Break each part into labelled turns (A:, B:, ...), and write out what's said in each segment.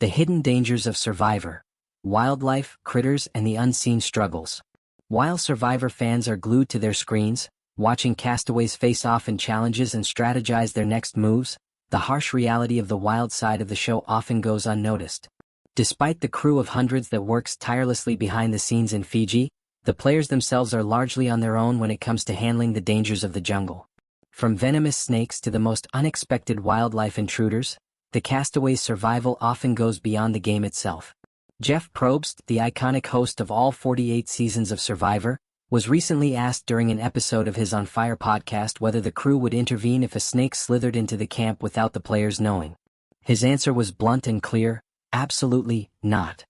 A: The hidden dangers of Survivor. Wildlife, critters, and the unseen struggles. While Survivor fans are glued to their screens, watching castaways face off in challenges and strategize their next moves, the harsh reality of the wild side of the show often goes unnoticed. Despite the crew of hundreds that works tirelessly behind the scenes in Fiji, the players themselves are largely on their own when it comes to handling the dangers of the jungle. From venomous snakes to the most unexpected wildlife intruders, the castaways' survival often goes beyond the game itself. Jeff Probst, the iconic host of all 48 seasons of Survivor, was recently asked during an episode of his On Fire podcast whether the crew would intervene if a snake slithered into the camp without the players knowing. His answer was blunt and clear: absolutely not.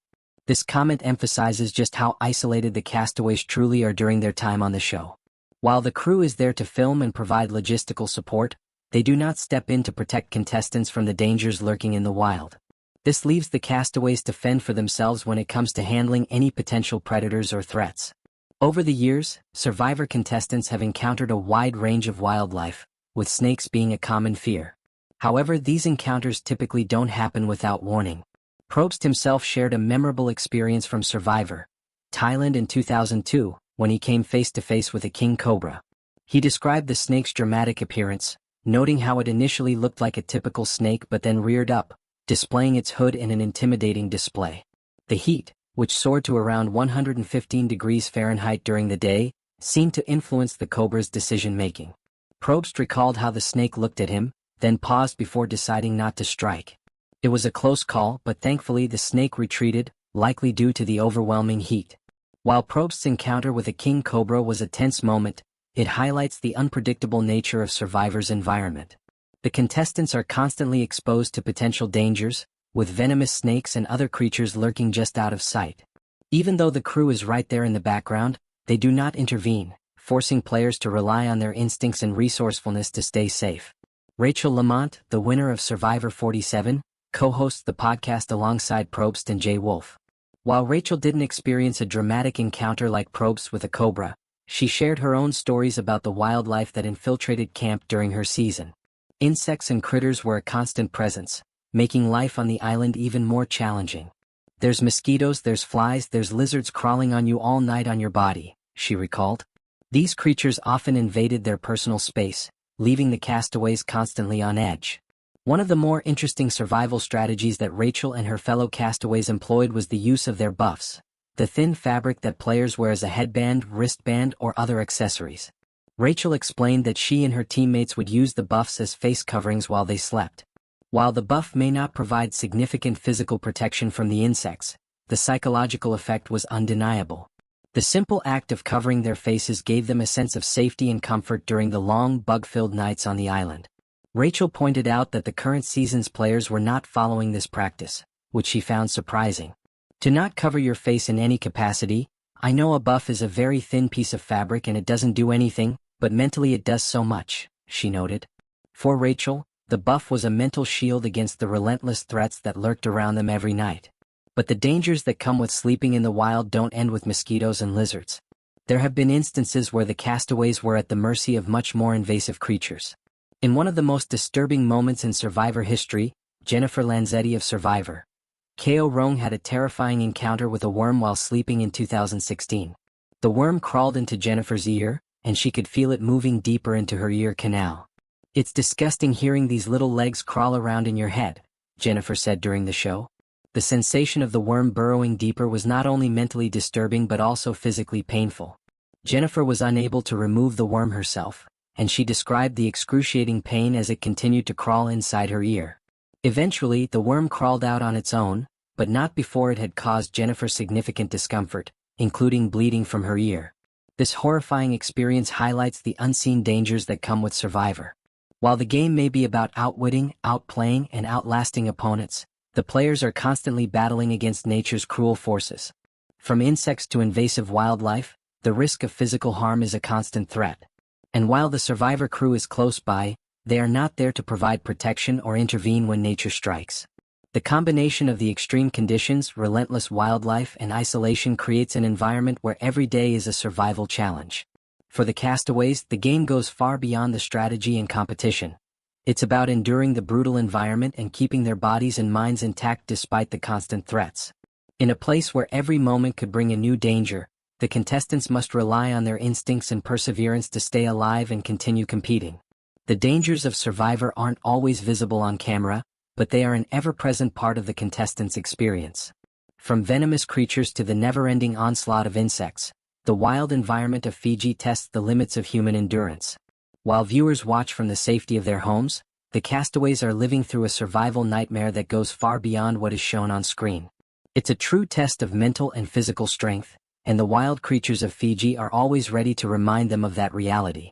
A: This comment emphasizes just how isolated the castaways truly are during their time on the show. While the crew is there to film and provide logistical support, they do not step in to protect contestants from the dangers lurking in the wild. This leaves the castaways to fend for themselves when it comes to handling any potential predators or threats. Over the years, Survivor contestants have encountered a wide range of wildlife, with snakes being a common fear. However, these encounters typically don't happen without warning. Probst himself shared a memorable experience from Survivor, Thailand in 2002, when he came face-to-face with a king cobra. He described the snake's dramatic appearance, noting how it initially looked like a typical snake but then reared up, displaying its hood in an intimidating display. The heat, which soared to around 115 degrees Fahrenheit during the day, seemed to influence the cobra's decision-making. Probst recalled how the snake looked at him, then paused before deciding not to strike. It was a close call, but thankfully the snake retreated, likely due to the overwhelming heat. While Probst's encounter with a king cobra was a tense moment, it highlights the unpredictable nature of Survivor's environment. The contestants are constantly exposed to potential dangers, with venomous snakes and other creatures lurking just out of sight. Even though the crew is right there in the background, they do not intervene, forcing players to rely on their instincts and resourcefulness to stay safe. Rachel Lamont, the winner of Survivor 47, co-hosts the podcast alongside Probst and Jay Wolf. While Rachel didn't experience a dramatic encounter like Probst with a cobra, she shared her own stories about the wildlife that infiltrated camp during her season. Insects and critters were a constant presence, making life on the island even more challenging. "There's mosquitoes, there's flies, there's lizards crawling on you all night on your body," she recalled. These creatures often invaded their personal space, leaving the castaways constantly on edge. One of the more interesting survival strategies that Rachel and her fellow castaways employed was the use of their buffs, the thin fabric that players wear as a headband, wristband, or other accessories. Rachel explained that she and her teammates would use the buffs as face coverings while they slept. While the buff may not provide significant physical protection from the insects, the psychological effect was undeniable. The simple act of covering their faces gave them a sense of safety and comfort during the long, bug-filled nights on the island. Rachel pointed out that the current season's players were not following this practice, which she found surprising. "To not cover your face in any capacity, I know a buff is a very thin piece of fabric and it doesn't do anything, but mentally it does so much," she noted. For Rachel, the buff was a mental shield against the relentless threats that lurked around them every night. But the dangers that come with sleeping in the wild don't end with mosquitoes and lizards. There have been instances where the castaways were at the mercy of much more invasive creatures. In one of the most disturbing moments in Survivor history, Jennifer Lanzetti of Survivor, Kaoh Rong had a terrifying encounter with a worm while sleeping in 2016. The worm crawled into Jennifer's ear, and she could feel it moving deeper into her ear canal. "It's disgusting hearing these little legs crawl around in your head," Jennifer said during the show. The sensation of the worm burrowing deeper was not only mentally disturbing but also physically painful. Jennifer was unable to remove the worm herself, and she described the excruciating pain as it continued to crawl inside her ear. Eventually, the worm crawled out on its own, but not before it had caused Jennifer significant discomfort, including bleeding from her ear. This horrifying experience highlights the unseen dangers that come with Survivor. While the game may be about outwitting, outplaying, and outlasting opponents, the players are constantly battling against nature's cruel forces. From insects to invasive wildlife, the risk of physical harm is a constant threat. And while the Survivor crew is close by, they are not there to provide protection or intervene when nature strikes. The combination of the extreme conditions, relentless wildlife, and isolation creates an environment where every day is a survival challenge. For the castaways, the game goes far beyond the strategy and competition. It's about enduring the brutal environment and keeping their bodies and minds intact despite the constant threats. In a place where every moment could bring a new danger, the contestants must rely on their instincts and perseverance to stay alive and continue competing. The dangers of Survivor aren't always visible on camera, but they are an ever-present part of the contestants' experience. From venomous creatures to the never-ending onslaught of insects, the wild environment of Fiji tests the limits of human endurance. While viewers watch from the safety of their homes, the castaways are living through a survival nightmare that goes far beyond what is shown on screen. It's a true test of mental and physical strength, and the wild creatures of Fiji are always ready to remind them of that reality.